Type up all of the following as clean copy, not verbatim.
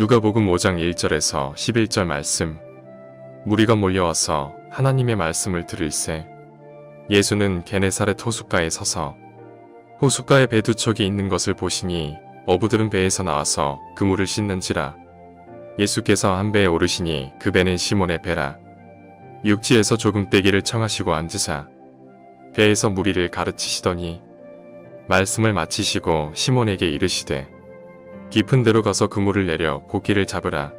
누가복음 5장 1절에서 11절 말씀. 무리가 몰려와서 하나님의 말씀을 들을새 예수는 게네사렛 호숫가에 서서 호숫가에 배 두 척이 있는 것을 보시니 어부들은 배에서 나와서 그물을 씻는지라. 예수께서 한 배에 오르시니 그 배는 시몬의 배라. 육지에서 조금 떼기를 청하시고 앉으사 배에서 무리를 가르치시더니 말씀을 마치시고 시몬에게 이르시되 깊은 데로 가서 그물을 내려 고기를 잡으라.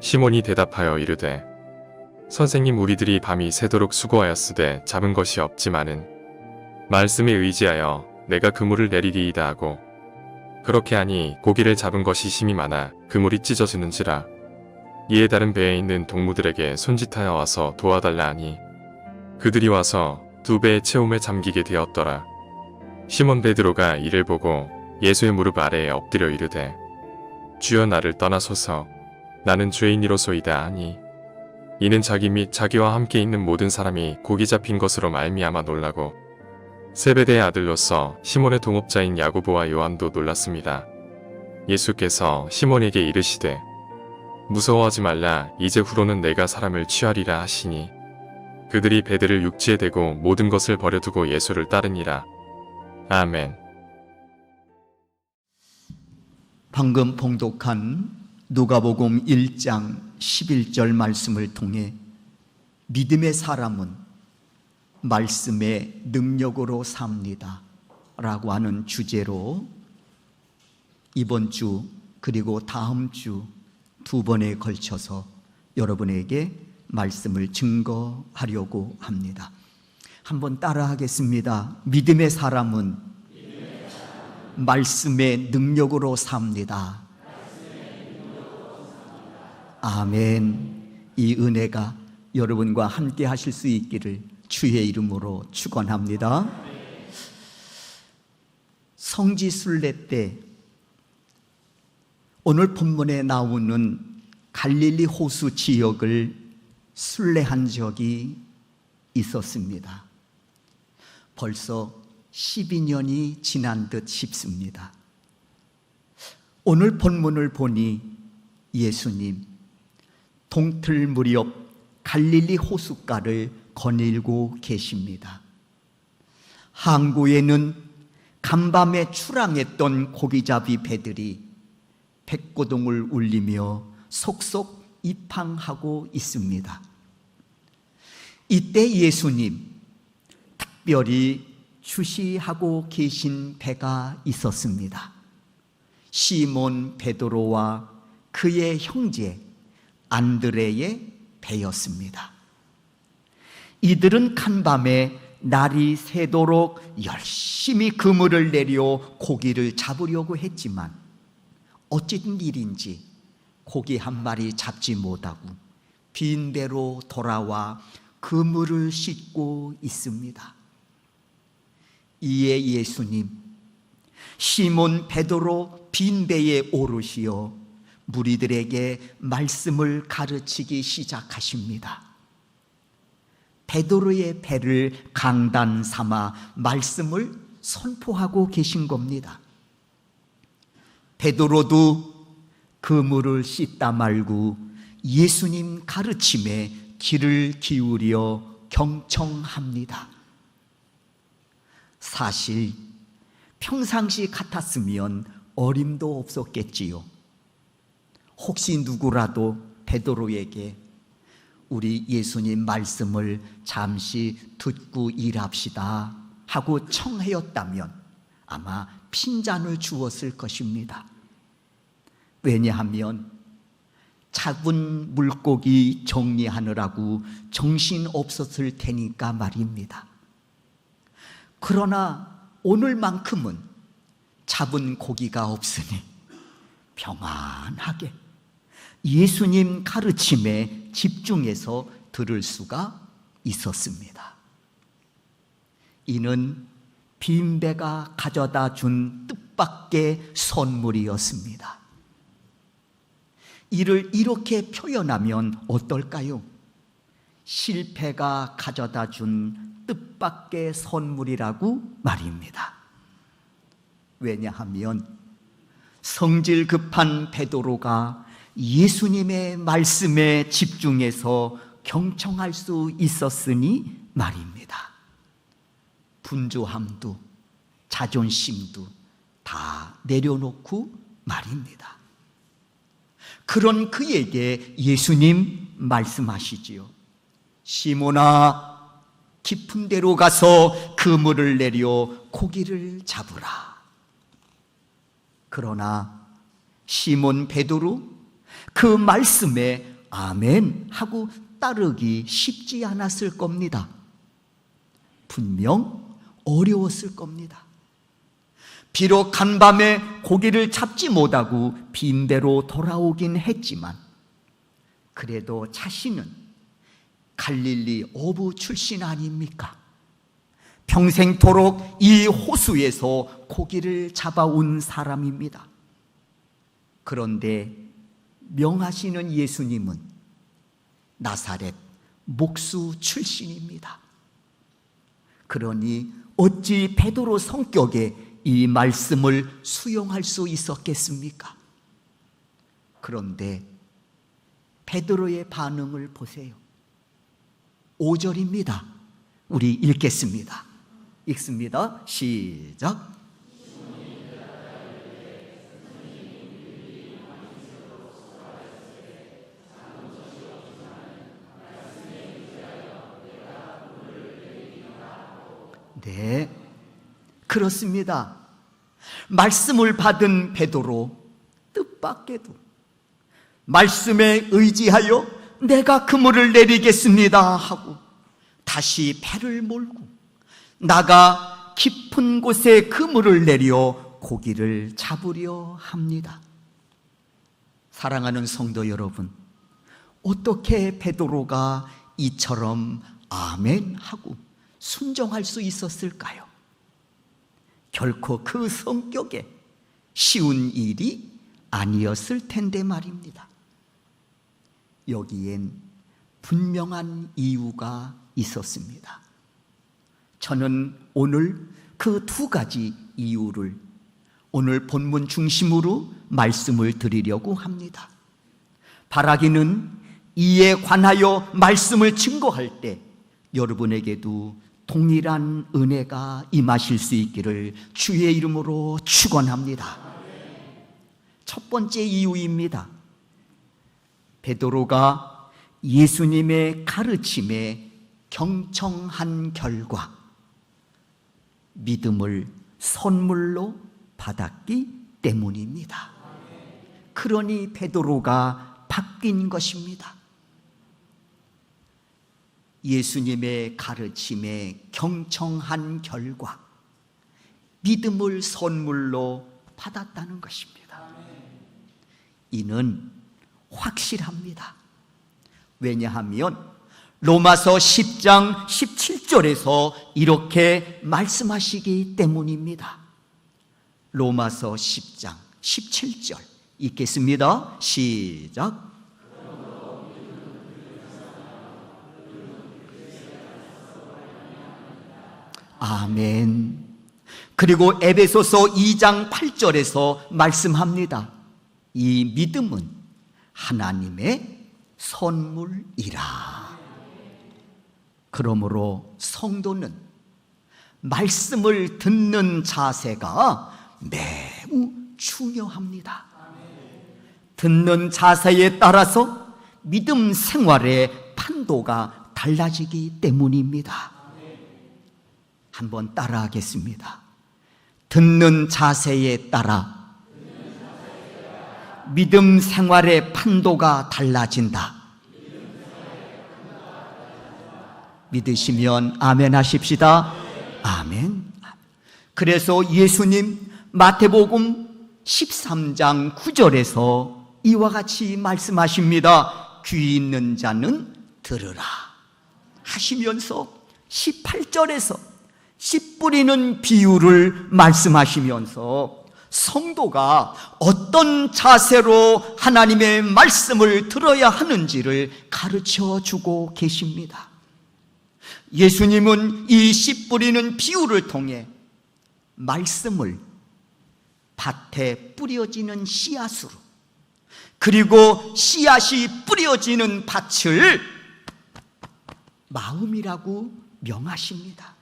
시몬이 대답하여 이르되 선생님, 우리들이 밤이 새도록 수고하였으되 잡은 것이 없지만은 말씀에 의지하여 내가 그물을 내리리이다 하고 그렇게 하니 고기를 잡은 것이 심히 많아 그물이 찢어지는지라. 이에 다른 배에 있는 동무들에게 손짓하여 와서 도와달라 하니 그들이 와서 두 배의 채움에 잠기게 되었더라. 시몬 베드로가 이를 보고 예수의 무릎 아래에 엎드려 이르되 주여, 나를 떠나소서, 나는 죄인이로소이다 하니 이는 자기 및 자기와 함께 있는 모든 사람이 고기 잡힌 것으로 말미암아 놀라고 세베대의 아들로서 시몬의 동업자인 야고보와 요한도 놀랐습니다. 예수께서 시몬에게 이르시되 무서워하지 말라, 이제 후로는 내가 사람을 취하리라 하시니 그들이 배들을 육지에 대고 모든 것을 버려두고 예수를 따르니라. 아멘. 방금 봉독한 누가복음 1장 11절 말씀을 통해 믿음의 사람은 말씀의 능력으로 삽니다 라고 하는 주제로 이번 주 그리고 다음 주 두 번에 걸쳐서 여러분에게 말씀을 증거하려고 합니다. 한번 따라 하겠습니다. 믿음의 사람은 말씀의 능력으로 삽니다. 아멘. 이 은혜가 여러분과 함께 하실 수 있기를 주의 이름으로 축원합니다. 성지순례 때 오늘 본문에 나오는 갈릴리 호수 지역을 순례한 적이 있었습니다. 벌써 12년이 지난 듯 싶습니다. 오늘 본문을 보니 예수님 동틀 무렵 갈릴리 호숫가를 거닐고 계십니다. 항구에는 간밤에 출항했던 고기잡이 배들이 백고동을 울리며 속속 입항하고 있습니다. 이때 예수님 특별히 주시하고 계신 배가 있었습니다. 시몬 베드로와 그의 형제 안드레의 배였습니다. 이들은 간밤에 날이 새도록 열심히 그물을 내려 고기를 잡으려고 했지만 어찌된 일인지 고기 한 마리 잡지 못하고 빈 배로 돌아와 그물을 씻고 있습니다. 이에 예수님 시몬 베드로 빈 배에 오르시어 무리들에게 말씀을 가르치기 시작하십니다. 베드로의 배를 강단 삼아 말씀을 선포하고 계신 겁니다. 베드로도 그물을 씻다 말고 예수님 가르침에 귀를 기울여 경청합니다. 사실 평상시 같았으면 어림도 없었겠지요. 혹시 누구라도 베드로에게 우리 예수님 말씀을 잠시 듣고 일합시다 하고 청하였다면 아마 핀잔을 주었을 것입니다. 왜냐하면 작은 물고기 정리하느라고 정신 없었을 테니까 말입니다. 그러나 오늘만큼은 잡은 고기가 없으니 평안하게 예수님 가르침에 집중해서 들을 수가 있었습니다. 이는 빈배가 가져다 준 뜻밖의 선물이었습니다. 이를 이렇게 표현하면 어떨까요? 실패가 가져다 준 뜻밖의 선물이라고 말입니다. 왜냐하면 성질 급한 베드로가 예수님의 말씀에 집중해서 경청할 수 있었으니 말입니다. 분주함도 자존심도 다 내려놓고 말입니다. 그런 그에게 예수님 말씀하시지요. 시몬아, 깊은 데로 가서 그물을 내려 고기를 잡으라. 그러나 시몬 베드로 그 말씀에 아멘 하고 따르기 쉽지 않았을 겁니다. 분명 어려웠을 겁니다. 비록 간밤에 고기를 잡지 못하고 빈대로 돌아오긴 했지만 그래도 자신은 갈릴리 어부 출신 아닙니까? 평생토록 이 호수에서 고기를 잡아온 사람입니다. 그런데 명하시는 예수님은 나사렛 목수 출신입니다. 그러니 어찌 베드로 성격에 이 말씀을 수용할 수 있었겠습니까? 그런데 베드로의 반응을 보세요. 5절입니다. 우리 읽겠습니다. 읽습니다. 시작. 네, 그렇습니다. 말씀을 받은 베드로 뜻밖에도 말씀에 의지하여 내가 그물을 내리겠습니다 하고 다시 배를 몰고 나가 깊은 곳에 그물을 내려 고기를 잡으려 합니다. 사랑하는 성도 여러분, 어떻게 베드로가 이처럼 아멘 하고 순종할 수 있었을까요? 결코 그 성격에 쉬운 일이 아니었을 텐데 말입니다. 여기엔 분명한 이유가 있었습니다. 저는 오늘 그 두 가지 이유를 오늘 본문 중심으로 말씀을 드리려고 합니다. 바라기는 이에 관하여 말씀을 증거할 때 여러분에게도 동일한 은혜가 임하실 수 있기를 주의 이름으로 축원합니다. 첫 번째 이유입니다. 베드로가 예수님의 가르침에 경청한 결과 믿음을 선물로 받았기 때문입니다. 그러니 베드로가 바뀐 것입니다. 예수님의 가르침에 경청한 결과 믿음을 선물로 받았다는 것입니다. 이는 확실합니다. 왜냐하면 로마서 10장 17절에서 이렇게 말씀하시기 때문입니다. 로마서 10장 17절 읽겠습니다. 시작. 아멘. 그리고 에베소서 2장 8절에서 말씀합니다. 이 믿음은 하나님의 선물이라. 그러므로 성도는 말씀을 듣는 자세가 매우 중요합니다. 듣는 자세에 따라서 믿음 생활의 판도가 달라지기 때문입니다. 한번 따라하겠습니다. 듣는 자세에 따라 믿음 생활의 판도가 달라진다. 믿으시면 아멘 하십시다. 아멘. 그래서 예수님 마태복음 13장 9절에서 이와 같이 말씀하십니다. 귀 있는 자는 들으라 하시면서 18절에서 씨 뿌리는 비유를 말씀하시면서 성도가 어떤 자세로 하나님의 말씀을 들어야 하는지를 가르쳐 주고 계십니다. 예수님은 이 씨 뿌리는 비유를 통해 말씀을 밭에 뿌려지는 씨앗으로 그리고 씨앗이 뿌려지는 밭을 마음이라고 명하십니다.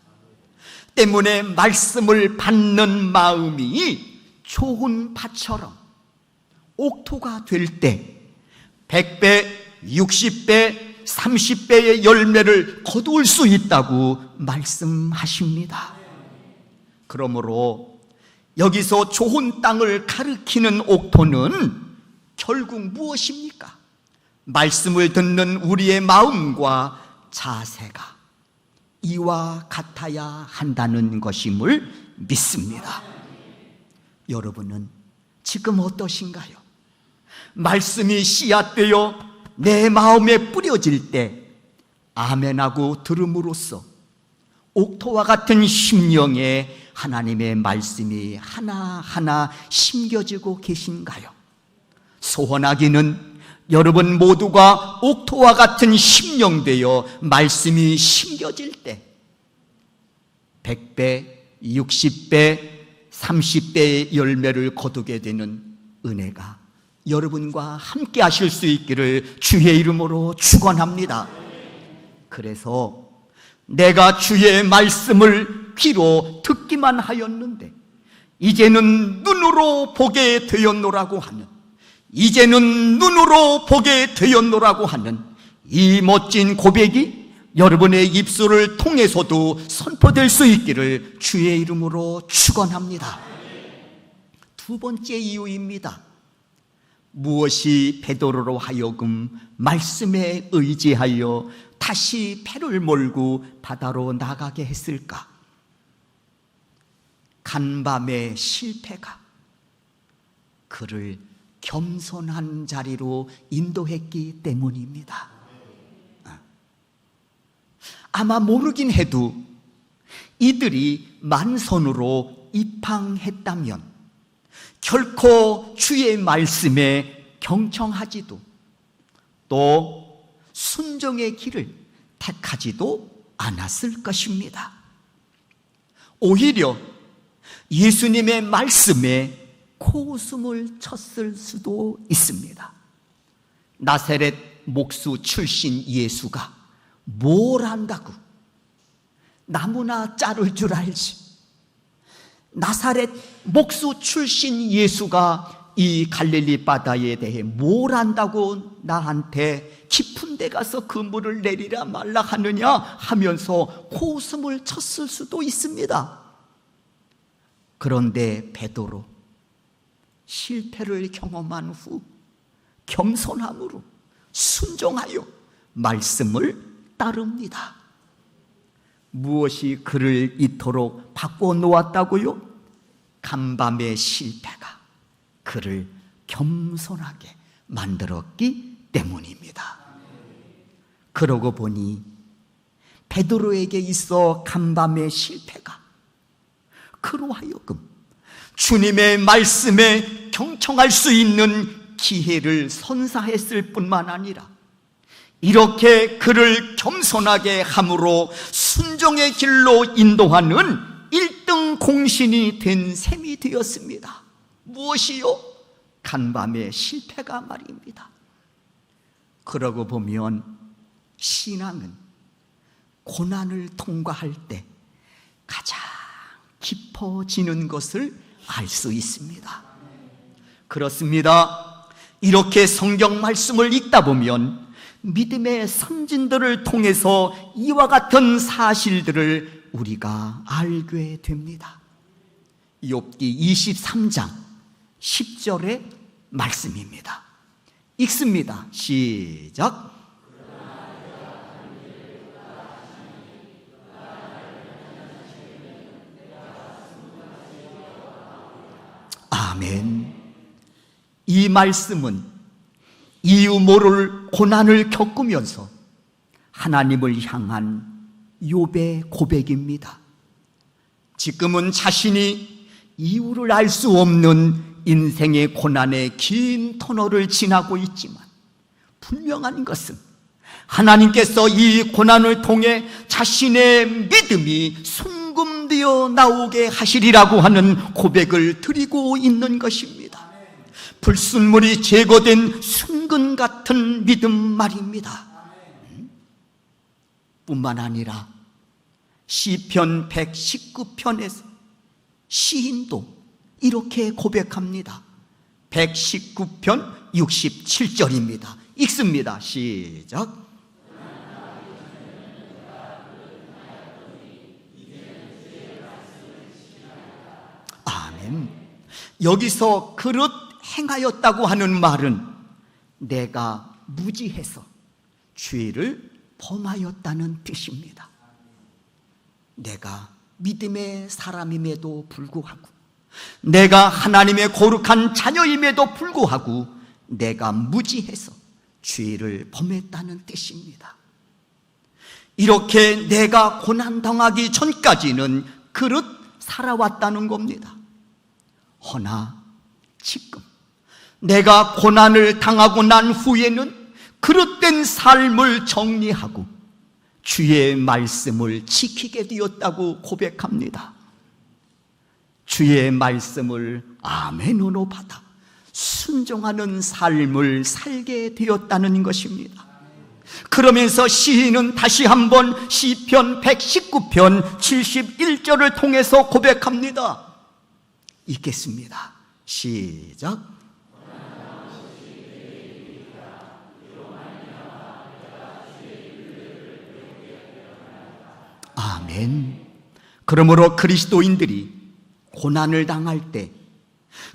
때문에 말씀을 받는 마음이 좋은 밭처럼 옥토가 될 때 100배, 60배, 30배의 열매를 거둘 수 있다고 말씀하십니다. 그러므로 여기서 좋은 땅을 가리키는 옥토는 결국 무엇입니까? 말씀을 듣는 우리의 마음과 자세가 이와 같아야 한다는 것임을 믿습니다. 여러분은 지금 어떠신가요? 말씀이 씨앗되어 내 마음에 뿌려질 때 아멘하고 들음으로써 옥토와 같은 심령에 하나님의 말씀이 하나하나 심겨지고 계신가요? 소원하기는 여러분 모두가 옥토와 같은 심령 되어 말씀이 심겨질 때 100배, 60배, 30배의 열매를 거두게 되는 은혜가 여러분과 함께 하실 수 있기를 주의 이름으로 축원합니다. 그래서 내가 주의 말씀을 귀로 듣기만 하였는데 이제는 눈으로 보게 되었노라고 하는, 이제는 눈으로 보게 되었노라고 하는 이 멋진 고백이 여러분의 입술을 통해서도 선포될 수 있기를 주의 이름으로 축원합니다. 두 번째 이유입니다. 무엇이 베드로로 하여금 말씀에 의지하여 다시 배를 몰고 바다로 나가게 했을까? 간밤의 실패가 그를 겸손한 자리로 인도했기 때문입니다. 아마 모르긴 해도 이들이 만선으로 입항했다면 결코 주의 말씀에 경청하지도 또 순종의 길을 택하지도 않았을 것입니다. 오히려 예수님의 말씀에 코웃음을 쳤을 수도 있습니다. 나사렛 목수 출신 예수가 뭘 안다고 나무나 자를 줄 알지. 나사렛 목수 출신 예수가 이 갈릴리 바다에 대해 뭘 안다고 나한테 깊은 데 가서 그 물을 내리라 말라 하느냐 하면서 코웃음을 쳤을 수도 있습니다. 그런데 베드로 실패를 경험한 후 겸손함으로 순종하여 말씀을 따릅니다. 무엇이 그를 이토록 바꿔놓았다고요? 간밤의 실패가 그를 겸손하게 만들었기 때문입니다. 그러고 보니 베드로에게 있어 간밤의 실패가 그로 하여금 주님의 말씀에 경청할 수 있는 기회를 선사했을 뿐만 아니라 이렇게 그를 겸손하게 함으로 순종의 길로 인도하는 1등 공신이 된 셈이 되었습니다. 무엇이요? 간밤의 실패가 말입니다. 그러고 보면 신앙은 고난을 통과할 때 가장 깊어지는 것을 알 수 있습니다. 그렇습니다. 이렇게 성경 말씀을 읽다 보면 믿음의 선진들을 통해서 이와 같은 사실들을 우리가 알게 됩니다. 욥기 23장 10절의 말씀입니다. 읽습니다. 시작. 아멘. 이 말씀은 이유 모를 고난을 겪으면서 하나님을 향한 욥의 고백입니다. 지금은 자신이 이유를 알 수 없는 인생의 고난의 긴 터널을 지나고 있지만 분명한 것은 하나님께서 이 고난을 통해 자신의 믿음이 순금되어 나오게 하시리라고 하는 고백을 드리고 있는 것입니다. 불순물이 제거된 순금 같은 믿음 말입니다. 뿐만 아니라 시편 119편에서 시인도 이렇게 고백합니다. 119편 67절입니다. 읽습니다. 시작. 아멘. 여기서 그릇 행하였다고 하는 말은 내가 무지해서 죄를 범하였다는 뜻입니다. 내가 믿음의 사람임에도 불구하고, 내가 하나님의 거룩한 자녀임에도 불구하고 내가 무지해서 죄를 범했다는 뜻입니다. 이렇게 내가 고난당하기 전까지는 그릇 살아왔다는 겁니다. 허나 지금 내가 고난을 당하고 난 후에는 그릇된 삶을 정리하고 주의 말씀을 지키게 되었다고 고백합니다. 주의 말씀을 아멘으로 받아 순종하는 삶을 살게 되었다는 것입니다. 그러면서 시인은 다시 한번 시편 119편 71절을 통해서 고백합니다. 읽겠습니다. 시작. 아멘. 그러므로 그리스도인들이 고난을 당할 때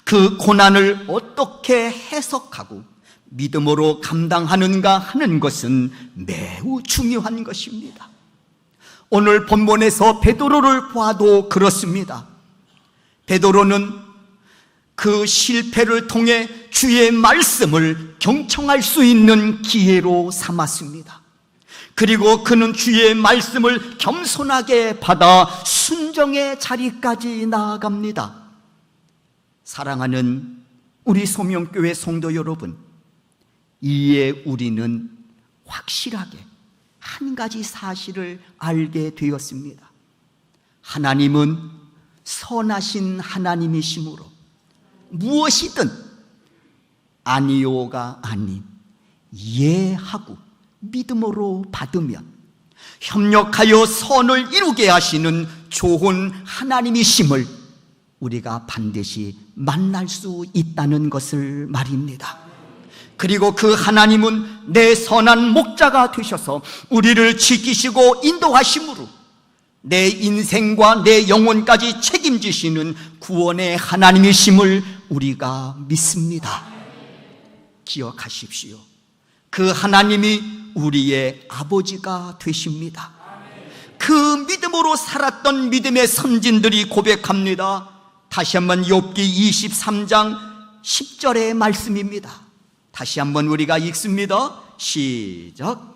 그 고난을 어떻게 해석하고 믿음으로 감당하는가 하는 것은 매우 중요한 것입니다. 오늘 본문에서 베드로를 봐도 그렇습니다. 베드로는 그 실패를 통해 주의 말씀을 경청할 수 있는 기회로 삼았습니다. 그리고 그는 주의 말씀을 겸손하게 받아 순종의 자리까지 나아갑니다. 사랑하는 우리 소명교회 성도 여러분, 이에 우리는 확실하게 한 가지 사실을 알게 되었습니다. 하나님은 선하신 하나님이시므로 무엇이든 아니요가 아닌 예하고 믿음으로 받으면 협력하여 선을 이루게 하시는 좋은 하나님이심을 우리가 반드시 만날 수 있다는 것을 말입니다. 그리고 그 하나님은 내 선한 목자가 되셔서 우리를 지키시고 인도하심으로 내 인생과 내 영혼까지 책임지시는 구원의 하나님이심을 우리가 믿습니다. 기억하십시오. 그 하나님이 우리의 아버지가 되십니다. 그 믿음으로 살았던 믿음의 선진들이 고백합니다. 다시 한번 욥기 23장 10절의 말씀입니다. 다시 한번 우리가 읽습니다. 시작.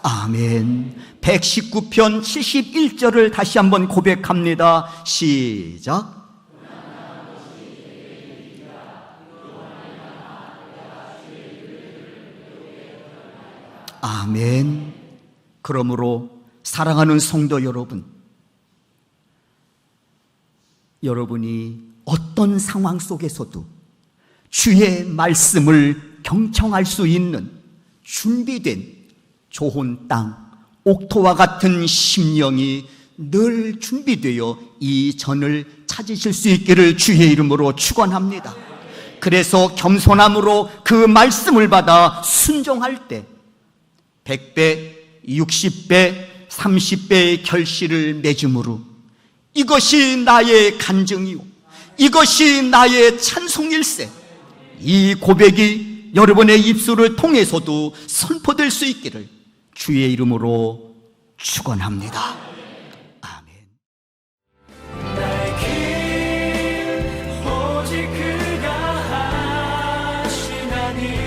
아멘. 119편 71절을 다시 한번 고백합니다. 시작. 아멘. 그러므로 사랑하는 성도 여러분, 여러분이 어떤 상황 속에서도 주의 말씀을 경청할 수 있는 준비된 좋은 땅, 옥토와 같은 심령이 늘 준비되어 이 전을 찾으실 수 있기를 주의 이름으로 축원합니다. 그래서 겸손함으로 그 말씀을 받아 순종할 때 100배, 60배, 30배의 결실을 맺음으로 이것이 나의 간증이요, 이것이 나의 찬송일세, 이 고백이 여러분의 입술을 통해서도 선포될 수 있기를 주의 이름으로 축원합니다. 아멘. 나의 길 오직 그가 하시나니